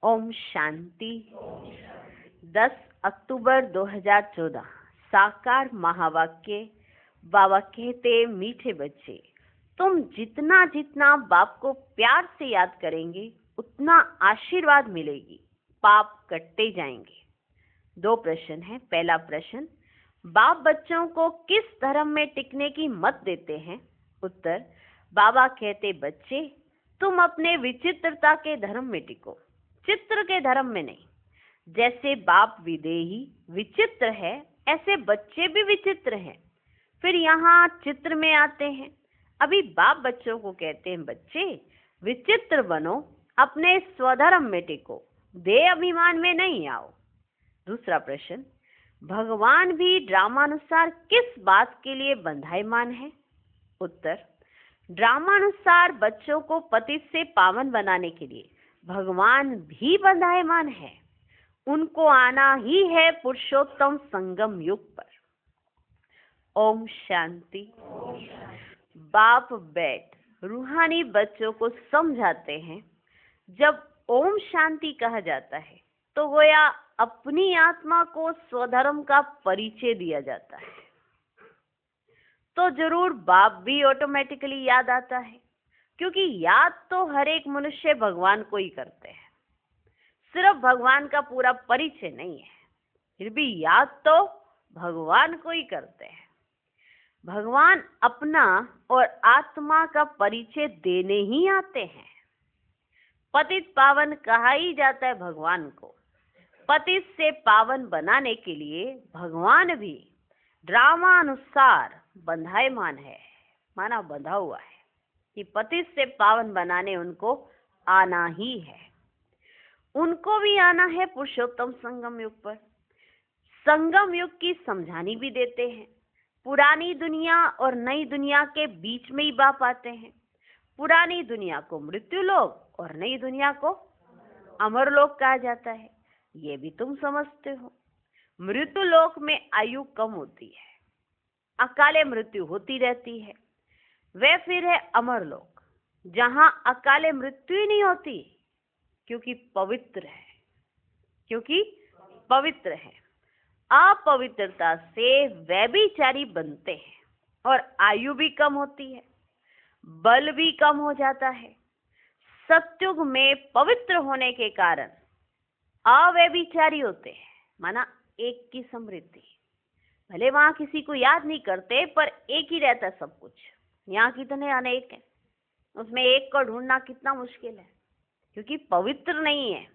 ओम शांति। 10 अक्टूबर 2014 साकार महावाक्य। बाबा कहते, मीठे बच्चे, तुम जितना जितना बाप को प्यार से याद करेंगे उतना आशीर्वाद मिलेगी, पाप कटते जाएंगे। 2 प्रश्न है। पहला प्रश्न, बाप बच्चों को किस धर्म में टिकने की मत देते हैं? उत्तर, बाबा कहते, बच्चे तुम अपने विचित्रता के धर्म में टिको, चित्र के धर्म में नहीं। जैसे बाप विदेही विचित्र है, ऐसे बच्चे भी विचित्र हैं, फिर यहाँ चित्र में आते हैं। अभी बाप बच्चों को कहते हैं, बच्चे विचित्र बनो, अपने स्वधर्म में टिको, देह अभिमान में नहीं आओ। दूसरा प्रश्न, भगवान भी ड्रामानुसार किस बात के लिए बंधायमान है? उत्तर, ड्रामानुसार बच्चों को पतित से पावन बनाने के लिए भगवान भी बंधायमान है। उनको आना ही है पुरुषोत्तम संगम युग पर। ओम शांति। बाप बैठ रूहानी बच्चों को समझाते हैं, जब ओम शांति कहा जाता है तो गोया अपनी आत्मा को स्वधर्म का परिचय दिया जाता है, तो जरूर बाप भी ऑटोमेटिकली याद आता है, क्योंकि याद तो हर एक मनुष्य भगवान को ही करते हैं। सिर्फ भगवान का पूरा परिचय नहीं है, फिर भी याद तो भगवान को ही करते हैं। भगवान अपना और आत्मा का परिचय देने ही आते हैं। पतित पावन कहा ही जाता है भगवान को। पतित से पावन बनाने के लिए भगवान भी ड्रामानुसार बंधायमान है, माना बंधा हुआ है कि पतित से पावन बनाने उनको आना ही है। उनको भी आना है पुरुषोत्तम संगम युग पर। संगम युग की समझानी भी देते हैं। पुरानी दुनिया और नई दुनिया के बीच में ही बाप आते हैं। पुरानी दुनिया को मृत्यु लोक और नई दुनिया को अमर लोक कहा जाता है। ये भी तुम समझते हो। मृत्यु लोक में आयु कम होती है, अकाले मृत्यु होती रहती है। वह फिर है अमर लोक, जहां अकाले मृत्यु ही नहीं होती, क्योंकि पवित्र है, क्योंकि पवित्र है। अपवित्रता से व्यभिचारी बनते हैं और आयु भी कम होती है, बल भी कम हो जाता है। सत्युग में पवित्र होने के कारण अव्यभिचारी होते हैं, माना एक की समृद्धि। भले वहां किसी को याद नहीं करते, पर एक ही रहता सब कुछ। यहाँ कितने अनेक हैं, उसमें एक को ढूंढना कितना मुश्किल है, क्योंकि पवित्र नहीं है।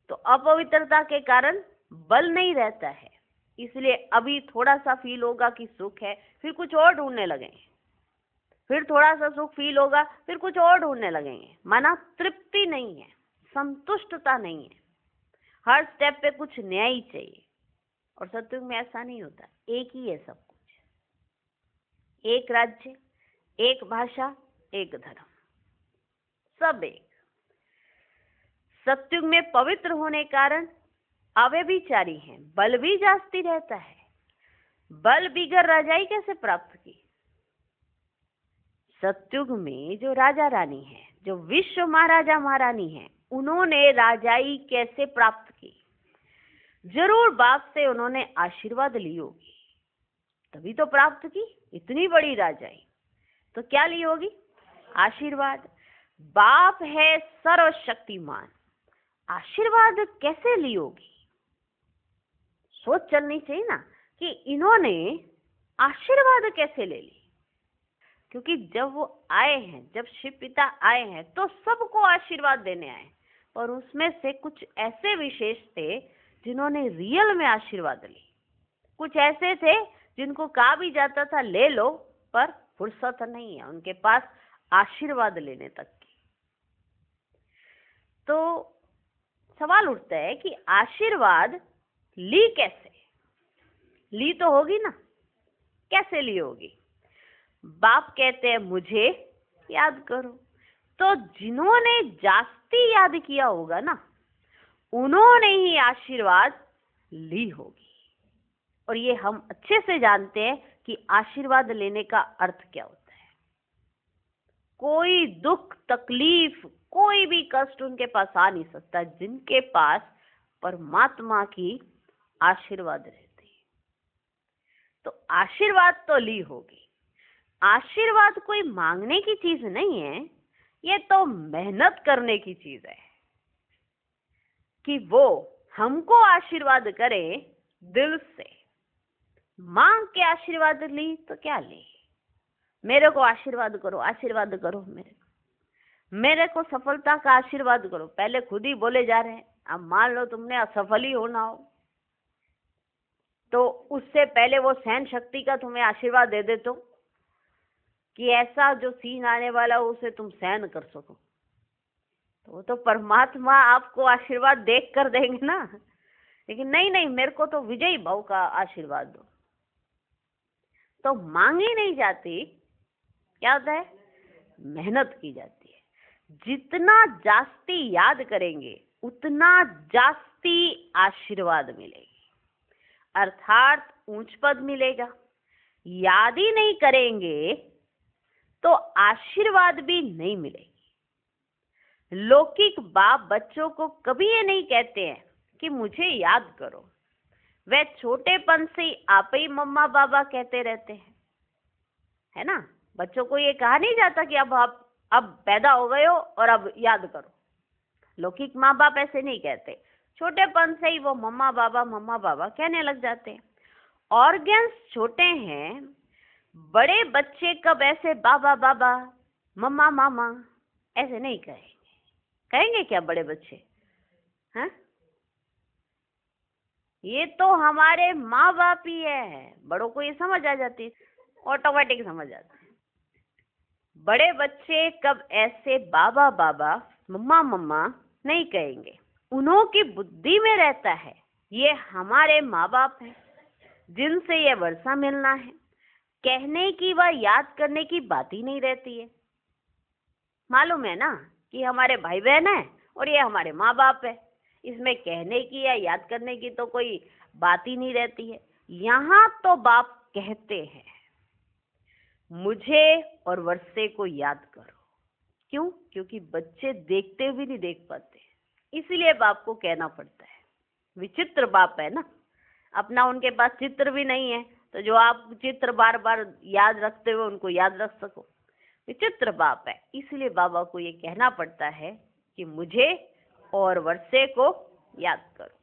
तो अपवित्रता के कारण बल नहीं रहता है, इसलिए अभी थोड़ा सा फील होगा कि सुख है, फिर कुछ और ढूंढने लगेंगे। फिर थोड़ा सा सुख फील होगा, फिर कुछ और ढूंढने लगेंगे। माना तृप्ति नहीं है, संतुष्टता नहीं है, हर स्टेप पे कुछ नया ही चाहिए। और सत्युग में ऐसा नहीं होता, एक ही है सब कुछ। एक राज्य, एक भाषा, एक धर्म, सब एक। सत्युग में पवित्र होने कारण अव्यभिचारी हैं, बल भी जास्ती रहता है। बल बिगर राजाई कैसे प्राप्त की? सत्युग में जो राजा रानी है, जो विश्व महाराजा महारानी है, उन्होंने राजाई कैसे प्राप्त की? जरूर बाप से उन्होंने आशीर्वाद ली होगी, तभी तो प्राप्त की। इतनी बड़ी राजाई तो क्या ली होगी? आशीर्वाद। बाप है सर्वशक्तिमान, आशीर्वाद कैसे ली होगी? सोच चलनी चाहिए ना कि इन्होंने आशीर्वाद कैसे ले ली। क्योंकि जब वो आए हैं, जब शिव पिता आए हैं, तो सबको आशीर्वाद देने आए, और उसमें से कुछ ऐसे विशेष थे जिन्होंने रियल में आशीर्वाद ली। कुछ ऐसे थे जिनको कहा भी जाता था ले लो, पर फुर्सत नहीं है उनके पास आशीर्वाद लेने तक की। तो सवाल उठता है कि आशीर्वाद ली कैसे? ली तो होगी ना, कैसे ली होगी? बाप कहते हैं मुझे याद करो। तो जिन्होंने जास्ती याद किया होगा ना, उन्होंने ही आशीर्वाद ली होगी। और ये हम अच्छे से जानते हैं कि आशीर्वाद लेने का अर्थ क्या होता है। कोई दुख तकलीफ, कोई भी कष्ट उनके पास आ नहीं सकता जिनके पास परमात्मा की आशीर्वाद रहती है। तो आशीर्वाद तो ली होगी। आशीर्वाद कोई मांगने की चीज नहीं है, ये तो मेहनत करने की चीज है कि वो हमको आशीर्वाद करे दिल से। मांग के आशीर्वाद ली तो क्या ली, मेरे को आशीर्वाद करो, आशीर्वाद करो, मेरे को सफलता का आशीर्वाद करो। पहले खुद ही बोले जा रहे हैं। अब मान लो तुमने असफल ही होना हो तो उससे पहले वो सहन शक्ति का तुम्हें आशीर्वाद दे दे तो कि ऐसा जो सीन आने वाला हो उसे तुम सहन कर सको, तो वो तो परमात्मा आपको आशीर्वाद देख कर देंगे ना। लेकिन नहीं नहीं, मेरे को तो विजयी भाव का आशीर्वाद दो, तो मांगी नहीं जाती। क्या होता है, मेहनत की जाती है। जितना जास्ती याद करेंगे उतना जास्ती आशीर्वाद मिलेगी, अर्थात ऊंच पद मिलेगा। याद ही नहीं करेंगे तो आशीर्वाद भी नहीं मिलेगी। लौकिक बाप बच्चों को कभी ये नहीं कहते हैं कि मुझे याद करो, वे छोटेपन से आप ही मम्मा बाबा कहते रहते हैं, है ना। बच्चों को ये कहा नहीं जाता कि अब आप अब पैदा हो गए हो और अब याद करो। लौकिक माँ बाप ऐसे नहीं कहते, छोटेपन से ही वो मम्मा बाबा कहने लग जाते हैं। ऑर्गन्स छोटे हैं, बड़े बच्चे कब ऐसे बाबा बाबा मम्मा मामा ऐसे नहीं कहेंगे। कहेंगे क्या बड़े बच्चे, हैं? ये तो हमारे माँ बाप ही है। बड़ों को ये समझ आ जाती है, ऑटोमेटिक समझ आती है। बड़े बच्चे कब ऐसे बाबा बाबा मम्मा मम्मा नहीं कहेंगे। उन्हों की बुद्धि में रहता है ये हमारे माँ बाप हैं जिनसे ये वर्षा मिलना है। कहने की व याद करने की बात ही नहीं रहती है। मालूम है ना कि हमारे भाई बहन है और ये हमारे माँ बाप है, इसमें कहने की या याद करने की तो कोई बात ही नहीं रहती है। यहाँ तो बाप कहते हैं मुझे और वर्षे को याद करो। क्यों? क्योंकि बच्चे देखते भी नहीं देख पाते, इसीलिए बाप को कहना पड़ता है। विचित्र बाप है ना, अपना उनके पास चित्र भी नहीं है तो जो आप चित्र बार बार याद रखते हुए उनको याद रख सको। विचित्र बाप है, इसलिए बाबा को ये कहना पड़ता है कि मुझे और वर्षे को याद करो।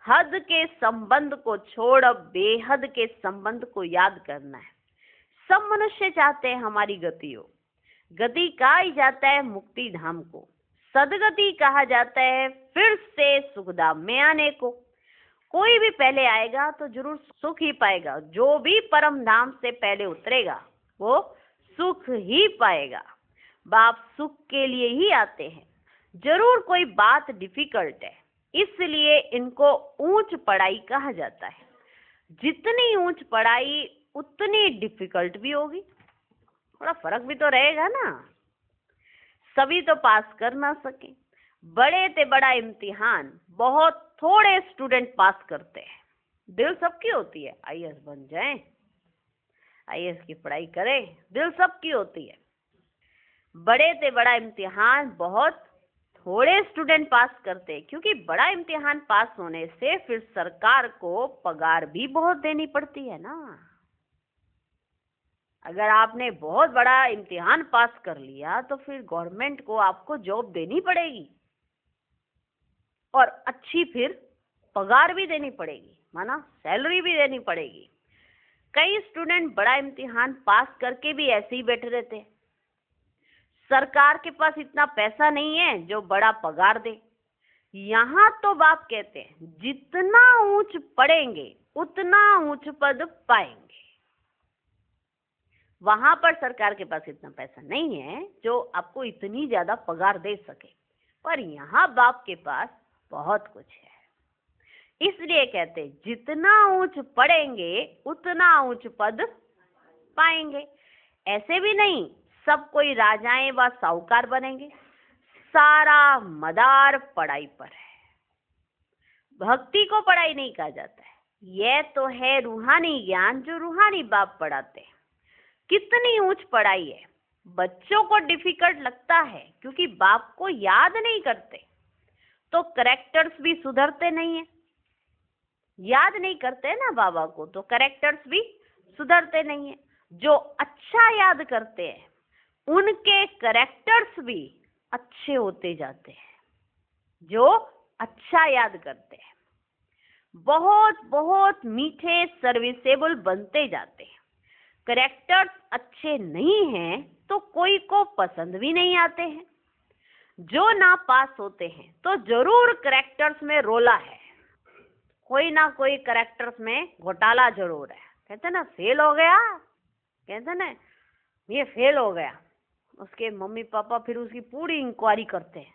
हद के संबंध को छोड़ अब बेहद के संबंध को याद करना है। सब मनुष्य चाहते हैं हमारी गति हो। गति कहा ही जाता है मुक्ति धाम को, सदगति कहा जाता है फिर से सुखधाम में आने को। कोई भी पहले आएगा तो जरूर सुख ही पाएगा। जो भी परम धाम से पहले उतरेगा वो सुख ही पाएगा। बाप सुख के लिए ही आते हैं। जरूर कोई बात डिफिकल्ट है, इसलिए इनको ऊंच पढ़ाई कहा जाता है। जितनी ऊंच पढ़ाई उतनी डिफिकल्ट भी होगी। थोड़ा फर्क भी तो रहेगा ना, सभी तो पास कर ना सके। बड़े से बड़ा इम्तिहान बहुत थोड़े स्टूडेंट पास करते हैं। दिल सबकी होती है आईएएस बन जाएं, आईएएस की पढ़ाई करें, दिल सबकी होती है। बड़े से बड़ा इम्तिहान बहुत थोड़े स्टूडेंट पास करते हैं, क्योंकि बड़ा इम्तिहान पास होने से फिर सरकार को पगार भी बहुत देनी पड़ती है ना। अगर आपने बहुत बड़ा इम्तिहान पास कर लिया तो फिर गवर्नमेंट को आपको जॉब देनी पड़ेगी और अच्छी फिर पगार भी देनी पड़ेगी, माना सैलरी भी देनी पड़ेगी। कई स्टूडेंट बड़ा इम्तिहान पास करके भी ऐसे ही बैठे रहते हैं। सरकार के पास इतना पैसा नहीं है जो बड़ा पगार दे। यहाँ तो बाप कहते हैं जितना ऊंच पढ़ेंगे उतना ऊंच पद पाएंगे। वहां पर सरकार के पास इतना पैसा नहीं है जो आपको इतनी ज्यादा पगार दे सके, पर यहाँ बाप के पास बहुत कुछ है। इसलिए कहते हैं जितना ऊंच पढ़ेंगे उतना ऊंच पद पाएंगे। ऐसे भी नहीं सब कोई राजाएं व साहूकार बनेंगे, सारा मदार पढ़ाई पर है। भक्ति को पढ़ाई नहीं कहा जाता है, यह तो है रूहानी ज्ञान जो रूहानी बाप पढ़ाते हैं। कितनी ऊंच पढ़ाई है, बच्चों को डिफिकल्ट लगता है क्योंकि बाप को याद नहीं करते, तो करेक्टर्स भी सुधरते नहीं है। याद नहीं करते ना बाबा को, तो करेक्टर्स भी सुधरते नहीं है। जो अच्छा याद करते हैं उनके करेक्टर्स भी अच्छे होते जाते हैं। जो अच्छा याद करते हैं बहुत बहुत मीठे सर्विसेबल बनते जाते हैं। करेक्टर्स अच्छे नहीं हैं तो कोई को पसंद भी नहीं आते हैं। जो ना पास होते हैं तो जरूर करेक्टर्स में रोला है, कोई ना कोई करेक्टर्स में घोटाला जरूर है। कहते ना फेल हो गया, कहते ना ये फेल हो गया, उसके मम्मी पापा फिर उसकी पूरी इंक्वायरी करते हैं।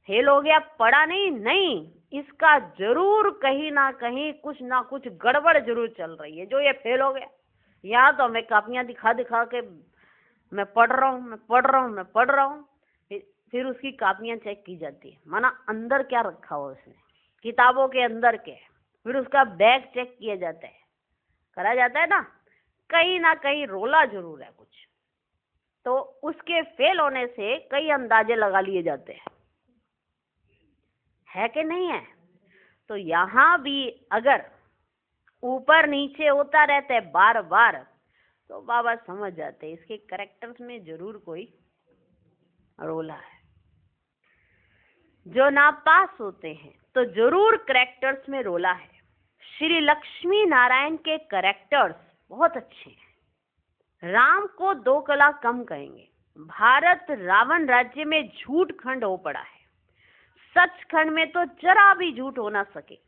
फेल हो गया, पढ़ा नहीं, नहीं, इसका जरूर कहीं ना कहीं कुछ ना कुछ गड़बड़ जरूर चल रही है जो ये फेल हो गया। यहाँ तो हमें कापियां दिखा दिखा के मैं पढ़ रहा हूँ, मैं पढ़ रहा हूँ, मैं पढ़ रहा हूँ। फिर उसकी कापियां चेक की जाती है, माना अंदर क्या रखा हो उसने, किताबों के अंदर के। फिर उसका बैग चेक किया जाता है, करा जाता है ना कहीं रोला जरूर है कुछ। तो उसके फेल होने से कई अंदाजे लगा लिए जाते हैं, है कि नहीं है। तो यहाँ भी अगर ऊपर नीचे होता रहता है बार बार, तो बाबा समझ जाते हैं इसके करेक्टर्स में जरूर कोई रोला है। जो नापास होते हैं तो जरूर करेक्टर्स में रोला है। श्री लक्ष्मी नारायण के करेक्टर्स बहुत अच्छे हैं। राम को 2 कला कम कहेंगे। भारत रावण राज्य में झूठ खंड हो पड़ा है, सच खंड में तो जरा भी झूठ हो ना सके।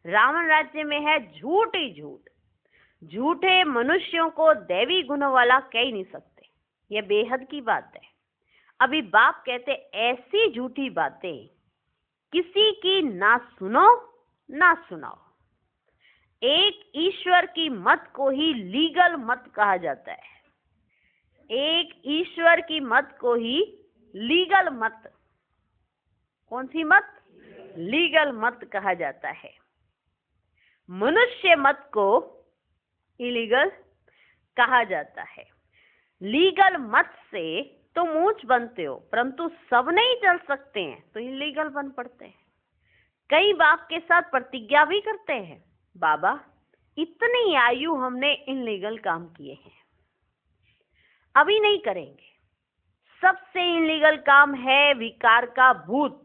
रावण राज्य में है झूठ ही झूठ। झूठे मनुष्यों को दैवी गुणों वाला कह ही नहीं सकते, यह बेहद की बात है। अभी बाप कहते ऐसी झूठी बातें किसी की ना सुनो ना सुनाओ। एक ईश्वर की मत को ही लीगल मत कहा जाता है। एक ईश्वर की मत को ही लीगल मत, कौन सी मत? लीगल मत कहा जाता है। मनुष्य मत को इलीगल कहा जाता है। लीगल मत से तुम ऊंच बनते हो, परंतु सब नहीं चल सकते हैं तो इलीगल बन पड़ते हैं। कई बाप के साथ प्रतिज्ञा भी करते हैं, बाबा इतनी आयु हमने इनलीगल काम किए हैं, अभी नहीं करेंगे। सबसे इनलीगल काम है विकार का भूत।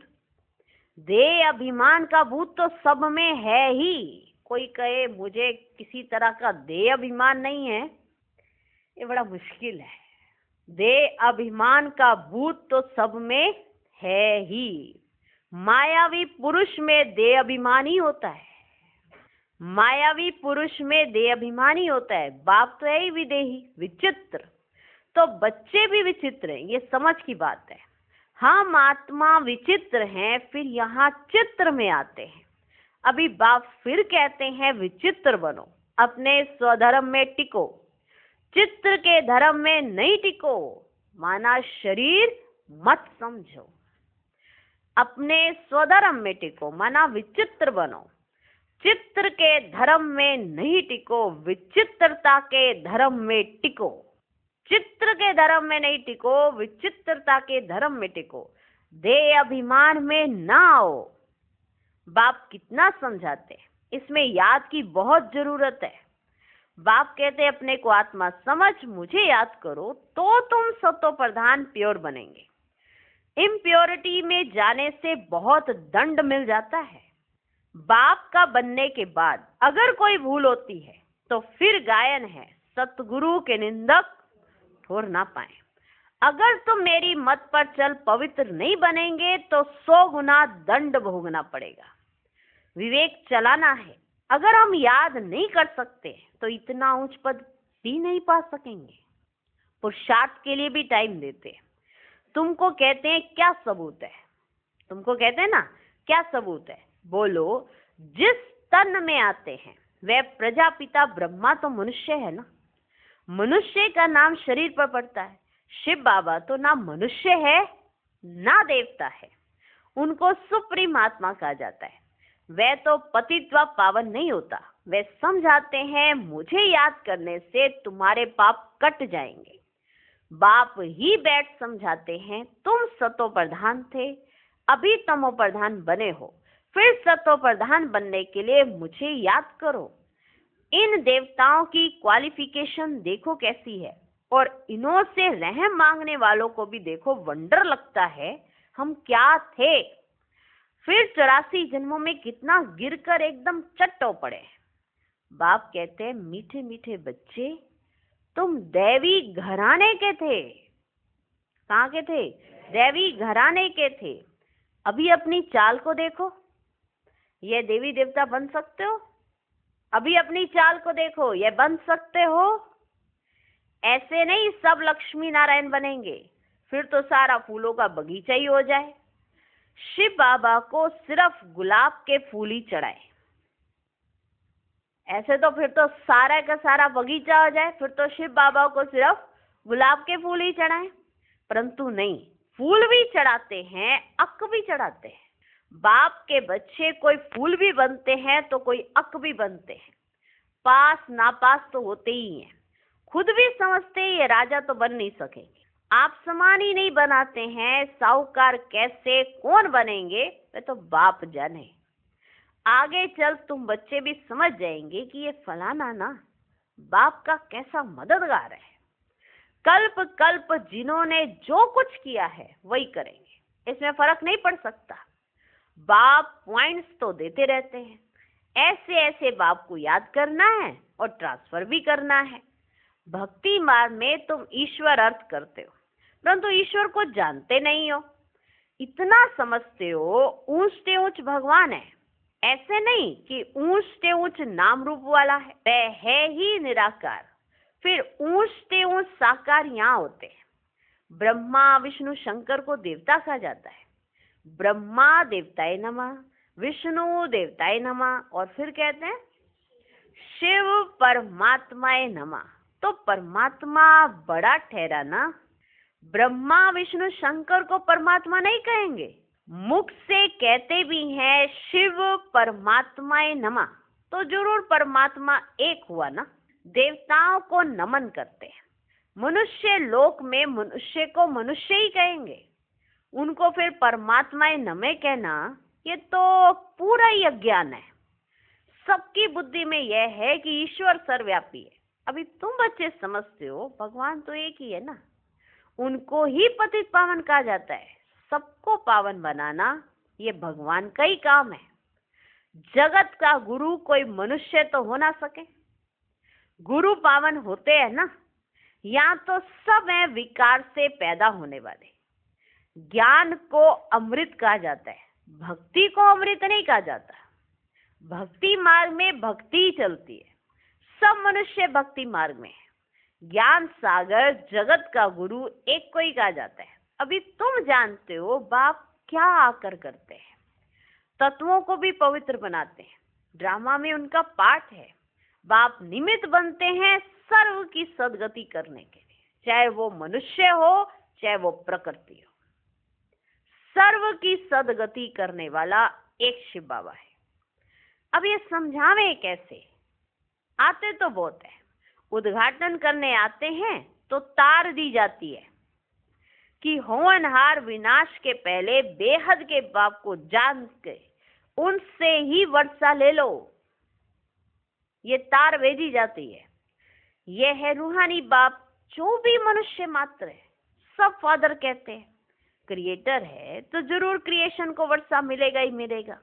देह अभिमान का भूत तो सब में है ही। कोई कहे मुझे किसी तरह का देह अभिमान नहीं है, ये बड़ा मुश्किल है। देह अभिमान का भूत तो सब में है ही। मायावी पुरुष में देह अभिमान ही होता है। मायावी पुरुष में देह अभिमान ही होता है। बाप तो है ही विदेही, विचित्र, तो बच्चे भी विचित्र हैं, ये समझ की बात है। हम आत्मा विचित्र हैं, फिर यहाँ चित्र में आते हैं। अभी बाप फिर कहते हैं विचित्र बनो, अपने स्वधर्म में टिको, चित्र के धर्म में नहीं टिको। माना शरीर मत समझो, अपने स्वधर्म में टिको, माना विचित्र बनो। चित्र के धर्म में नहीं टिको, विचित्रता के धर्म में टिको। चित्र के धर्म में नहीं टिको, विचित्रता के धर्म में टिको। देह अभिमान में ना आओ। बाप कितना समझाते, इसमें याद की बहुत जरूरत है। बाप कहते अपने को आत्मा समझ, मुझे याद करो तो तुम सतो प्रधान प्योर बनेंगे। इम्प्योरिटी में जाने से बहुत दंड मिल जाता है। बाप का बनने के बाद अगर कोई भूल होती है तो फिर गायन है, सतगुरु के निंदक ठोर ना पाए। अगर तुम मेरी मत पर चल पवित्र नहीं बनेंगे तो 100 गुना दंड भोगना पड़ेगा। विवेक चलाना है। अगर हम याद नहीं कर सकते तो इतना उच्च पद भी नहीं पा सकेंगे। पुरुषार्थ के लिए भी टाइम देते हैं। तुमको कहते हैं क्या सबूत है, तुमको कहते हैं ना क्या सबूत है, बोलो। जिस तन में आते हैं वह प्रजापिता ब्रह्मा तो मनुष्य है ना, मनुष्य का नाम शरीर पर पड़ता है। शिव बाबा तो ना मनुष्य है ना देवता है, उनको सुप्रीम आत्मा कहा जाता है। वह तो पतित व पावन नहीं होता। वे समझाते हैं मुझे याद करने से तुम्हारे पाप कट जाएंगे। बाप ही बैठ समझाते हैं, तुम सतो प्रधान थे, अभी तमो प्रधान बने हो, फिर सतो प्रधान बनने के लिए मुझे याद करो। इन देवताओं की क्वालिफिकेशन देखो कैसी है, और इन्हों से रहम मांगने वालों को भी देखो, वंडर लगता है हम क्या थे। फिर 84 जन्मों में कितना गिरकर एकदम चट्टो पड़े। बाप कहते हैं, मीठे मीठे बच्चे, तुम दैवी घराने के थे। कहाँ के थे? दैवी घराने के थे। अभी अपनी चाल को देखो, ये देवी देवता बन सकते हो? अभी अपनी चाल को देखो, ये बन सकते हो? ऐसे नहीं सब लक्ष्मी नारायण बनेंगे, फिर तो सारा फूलों का बगीचा ही हो जाए। शिव बाबा को सिर्फ गुलाब के फूल ही चढ़ाए, ऐसे तो फिर तो सारा का सारा बगीचा हो जाए, फिर तो शिव बाबा को सिर्फ गुलाब के फूल ही चढ़ाए। परंतु नहीं, फूल भी चढ़ाते हैं, अक भी चढ़ाते हैं। बाप के बच्चे कोई फूल भी बनते हैं तो कोई अक भी बनते हैं। पास नापास तो होते ही हैं। खुद भी समझते हैं ये राजा तो बन नहीं सकेंगे। आप समान ही नहीं बनाते हैं, साहूकार कैसे कौन बनेंगे वे तो बाप जाने। आगे चल तुम बच्चे भी समझ जाएंगे कि ये फलाना ना बाप का कैसा मददगार है। कल्प कल्प जिन्होंने जो कुछ किया है वही करेंगे, इसमें फर्क नहीं पड़ सकता। बाप पॉइंट्स तो देते रहते हैं, ऐसे ऐसे बाप को याद करना है और ट्रांसफर भी करना है। भक्ति मार्ग में तुम ईश्वर अर्थ करते हो, परंतु ईश्वर को जानते नहीं हो। इतना समझते हो ऊंच से ऊंच भगवान है, ऐसे नहीं कि ऊंच से ऊंच नाम रूप वाला है, वह है ही निराकार। फिर ऊंच से ऊंच साकार यहाँ होते हैं। ब्रह्मा विष्णु शंकर को देवता कहा जाता है। ब्रह्मा देवताय नमः, विष्णु देवताय नमः, और फिर कहते हैं शिव परमात्माय नमः। तो परमात्मा बड़ा ठहरा ना, ब्रह्मा विष्णु शंकर को परमात्मा नहीं कहेंगे, मुख से कहते भी हैं शिव परमात्माय नमः, तो जरूर परमात्मा एक हुआ ना। देवताओं को नमन करते हैं, मनुष्य लोक में मनुष्य को मनुष्य ही कहेंगे, उनको फिर परमात्माए नमः कहना ये तो पूरा ही अज्ञान है। सबकी बुद्धि में यह है कि ईश्वर सर्वव्यापी है। अभी तुम बच्चे समझते हो भगवान तो एक ही है ना, उनको ही पतित पावन कहा जाता है। सबको पावन बनाना ये भगवान का ही काम है। जगत का गुरु कोई मनुष्य तो हो ना सके। गुरु पावन होते हैं ना, यहाँ तो सब है विकार से पैदा होने वाले। ज्ञान को अमृत कहा जाता है, भक्ति को अमृत नहीं कहा जाता। भक्ति मार्ग में भक्ति चलती है, सब मनुष्य भक्ति मार्ग में है। ज्ञान सागर जगत का गुरु एक को ही कहा जाता है। अभी तुम जानते हो बाप क्या आकर करते हैं, तत्वों को भी पवित्र बनाते हैं। ड्रामा में उनका पाठ है। बाप निमित्त बनते हैं सर्व की सदगति करने के लिए, चाहे वो मनुष्य हो चाहे वो प्रकृति हो। सर्व की सदगति करने वाला एक शिव बाबा है। अब ये समझावे कैसे? आते तो बहुत है, उद्घाटन करने आते हैं तो तार दी जाती है कि होनहार विनाश के पहले बेहद के बाप को जान के उनसे ही वर्षा ले लो, ये तार भेजी जाती है। यह है रूहानी बाप, जो भी मनुष्य मात्र है सब फादर कहते हैं। क्रिएटर है तो जरूर क्रिएशन को वर्षा मिलेगा ही मिलेगा।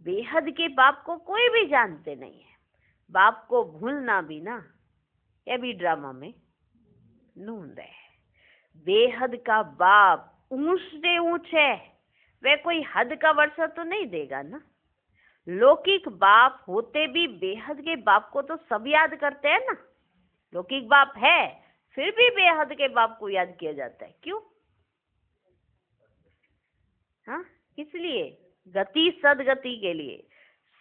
बेहद के बाप को कोई भी जानते नहीं है। बाप को भूलना भी ना, यह भी ड्रामा में नूंद है। बेहद का बाप ऊंच से ऊंच है, वह कोई हद का वर्षा तो नहीं देगा ना। लौकिक बाप होते भी बेहद के बाप को तो सब याद करते हैं ना। लौकिक बाप है फिर भी बेहद के बाप को याद किया जाता है, क्यों? हाँ, इसलिए गति सदगति के लिए।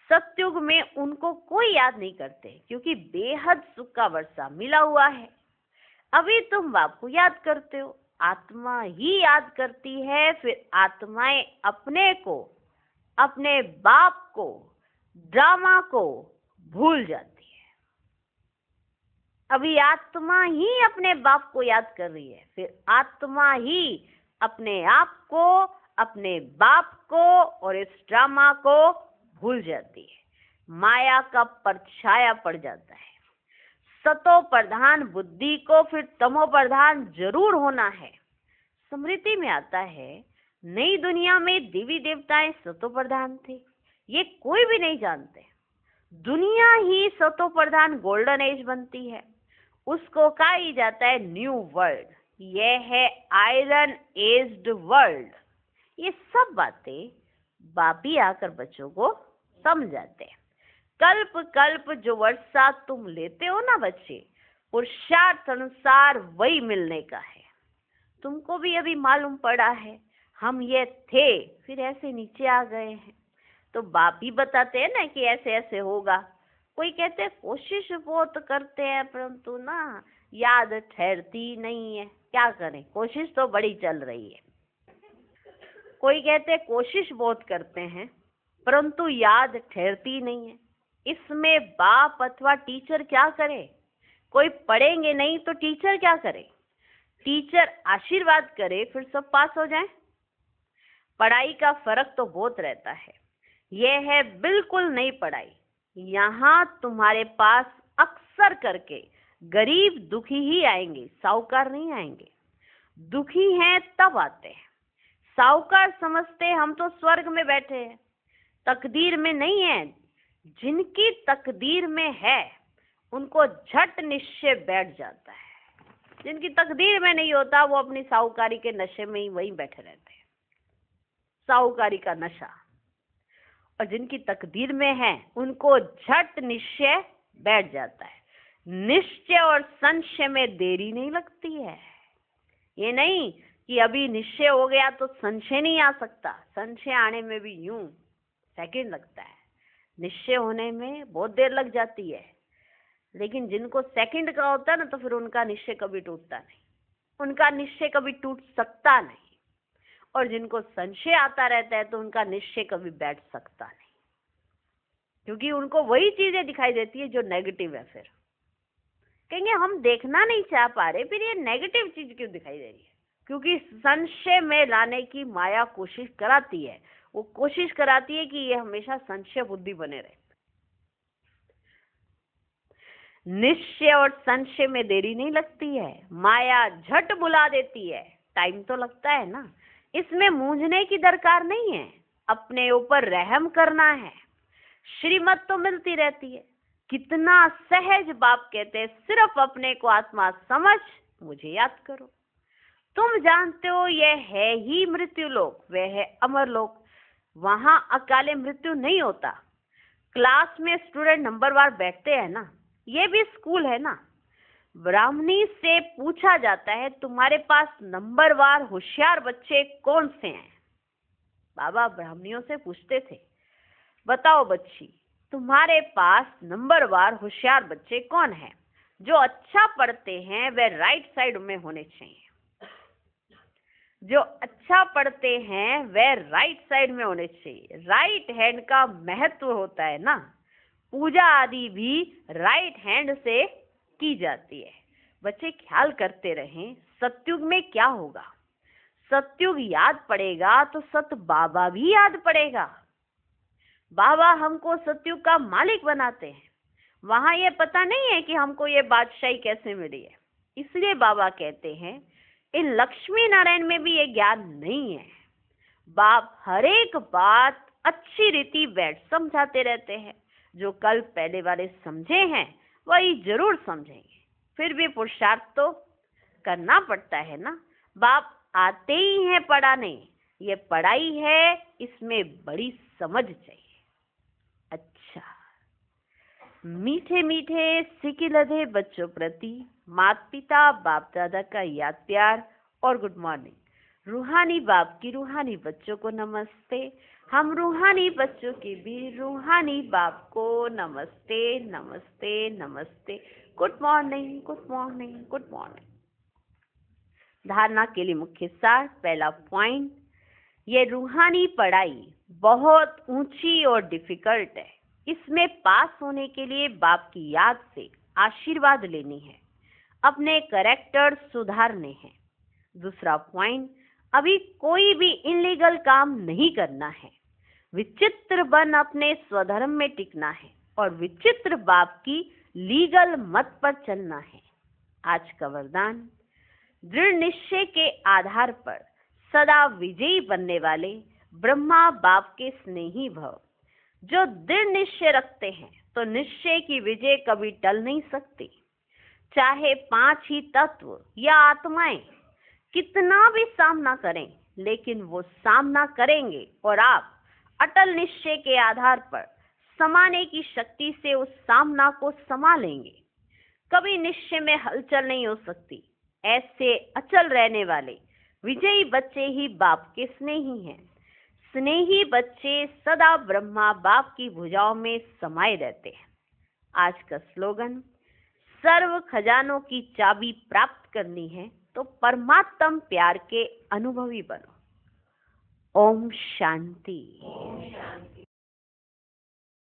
सतयुग में उनको कोई याद नहीं करते क्योंकि बेहद सुख का वर्षा मिला हुआ है। अभी तुम बाप को याद करते हो, आत्मा ही याद करती है। फिर आत्माएं अपने को, अपने बाप को, ड्रामा को भूल जाती है। अभी आत्मा ही अपने बाप को याद कर रही है, फिर आत्मा ही अपने आप को, अपने बाप को और इस ड्रामा को भूल जाती है। माया का परछाया पड़ जाता है। सतो प्रधान बुद्धि को फिर तमो प्रधान जरूर होना है। स्मृति में आता है नई दुनिया में देवी देवताएं सतो प्रधान थे, ये कोई भी नहीं जानते। दुनिया ही सतो प्रधान गोल्डन एज बनती है, उसको कहा जाता है न्यू वर्ल्ड। यह है आयरन एज्ड वर्ल्ड। ये सब बातें बापी आकर बच्चों को समझाते हैं। कल्प कल्प जो वर्षा तुम लेते हो ना बच्चे, पुरुषार्थ अनुसार वही मिलने का है। तुमको भी अभी मालूम पड़ा है हम ये थे, फिर ऐसे नीचे आ गए हैं। तो बाप ही बताते हैं ना कि ऐसे ऐसे होगा। कोई कहते हैं कोशिश बहुत करते हैं परंतु ना याद ठहरती नहीं है, क्या करें, कोशिश तो बड़ी चल रही है। कोई कहते हैं कोशिश बहुत करते हैं परंतु याद ठहरती नहीं है। इसमें बाप अथवा टीचर क्या करे? कोई पढ़ेंगे नहीं तो टीचर क्या करे? टीचर आशीर्वाद करे फिर सब पास हो जाए। पढ़ाई का फर्क तो बहुत रहता है। यह है बिल्कुल नई पढ़ाई। यहाँ तुम्हारे पास अक्सर करके गरीब दुखी ही आएंगे, साहूकार नहीं आएंगे। दुखी हैं तब आते हैं। साहूकार समझते हम तो स्वर्ग में बैठे हैं, तकदीर में नहीं है। जिनकी तकदीर में है उनको झट निश्चय बैठ जाता है। जिनकी तकदीर में नहीं होता वो अपनी साहूकारी के नशे में ही वहीं बैठे रहते हैं, साहूकारी का नशा। और जिनकी तकदीर में है उनको झट निश्चय बैठ जाता है। निश्चय और संशय में देरी नहीं लगती है। ये नहीं कि अभी निश्चय हो गया तो संशय नहीं आ सकता। संशय आने में भी यूं सेकंड लगता है, निश्चय होने में बहुत देर लग जाती है। लेकिन जिनको सेकंड का होता है ना तो फिर उनका निश्चय कभी टूटता नहीं, उनका निश्चय कभी टूट सकता नहीं। और जिनको संशय आता रहता है तो उनका निश्चय कभी बैठ सकता नहीं, क्योंकि उनको वही चीजें दिखाई देती है जो नेगेटिव है। फिर कहेंगे हम देखना नहीं चाह पा रहे, फिर ये नेगेटिव चीज क्यों दिखाई दे रही है? क्योंकि संशय में लाने की माया कोशिश कराती है। वो कोशिश कराती है कि ये हमेशा संशय बुद्धि बने रहे। निश्चय और संशय में देरी नहीं लगती है, माया झट बुला देती है। टाइम तो लगता है ना, इसमें मूंझने की दरकार नहीं है। अपने ऊपर रहम करना है। श्रीमत तो मिलती रहती है। कितना सहज बाप कहते हैं, सिर्फ अपने को आत्मा समझ मुझे याद करो। तुम जानते हो यह है ही मृत्यु लोक, वह है अमर लोक। वहां अकाले मृत्यु नहीं होता। क्लास में स्टूडेंट नंबरवार बैठते हैं ना, ये भी स्कूल है ना। ब्राह्मणी से पूछा जाता है तुम्हारे पास नंबरवार होशियार बच्चे कौन से हैं? बाबा ब्राह्मणियों से पूछते थे, बताओ बच्ची तुम्हारे पास नंबरवार होशियार बच्चे कौन हैं? जो अच्छा पढ़ते हैं वह राइट साइड में होने चाहिए। जो अच्छा पढ़ते हैं वह राइट साइड में होने चाहिए। राइट हैंड का महत्व होता है ना। पूजा आदि भी राइट हैंड से की जाती है। बच्चे ख्याल करते रहें सतयुग में क्या होगा। सतयुग याद पड़ेगा तो सत बाबा भी याद पड़ेगा। बाबा हमको सतयुग का मालिक बनाते हैं। वहां ये पता नहीं है कि हमको ये बादशाही कैसे मिली है। इसलिए बाबा कहते हैं इन लक्ष्मी नारायण में भी ये ज्ञान नहीं है। बाप हर एक बात अच्छी रीति बैठ समझाते रहते हैं। जो कल पहले वाले समझे हैं वही जरूर समझेंगे। फिर भी पुरुषार्थ तो करना पड़ता है ना। बाप आते ही हैं पढ़ाने। ये पढ़ाई है, इसमें बड़ी समझ चाहिए। अच्छा, मीठे मीठे सिकी लधे बच्चों प्रति माता पिता बाप दादा का याद प्यार और गुड मॉर्निंग। रूहानी बाप की रूहानी बच्चों को नमस्ते। हम रूहानी बच्चों की भी रूहानी बाप को नमस्ते नमस्ते नमस्ते। Good morning good morning good morning. धारणा के लिए मुख्य सार। पहला पॉइंट, ये रूहानी पढ़ाई बहुत ऊंची और डिफिकल्ट है। इसमें पास होने के लिए बाप की याद से आशीर्वाद लेनी है। अपने कैरेक्टर सुधारने हैं। दूसरा पॉइंट, अभी कोई भी इनलीगल काम नहीं करना है। विचित्र बन अपने स्वधर्म में टिकना है और विचित्र बाप की लीगल मत पर चलना है। आज का वरदान, दृढ़ निश्चय के आधार पर सदा विजयी बनने वाले ब्रह्मा बाप के स्नेही भव। जो दृढ़ निश्चय रखते हैं तो निश्चय की विजय कभी टल नहीं सकती। चाहे 5 ही तत्व या आत्माएं कितना भी सामना करें, लेकिन वो सामना करेंगे और आप अटल निश्चय के आधार पर समाने की शक्ति से उस सामना को संभालेंगे। कभी निश्चय में हलचल नहीं हो सकती। ऐसे अचल रहने वाले विजयी बच्चे ही बाप के स्नेही हैं। स्नेही बच्चे सदा ब्रह्मा बाप की भुजाओं में समाये रहते हैं। आज का स्लोगन, सर्व खजानों की चाबी प्राप्त करनी है तो परमात्म प्यार के अनुभवी बनो। ओम शांति।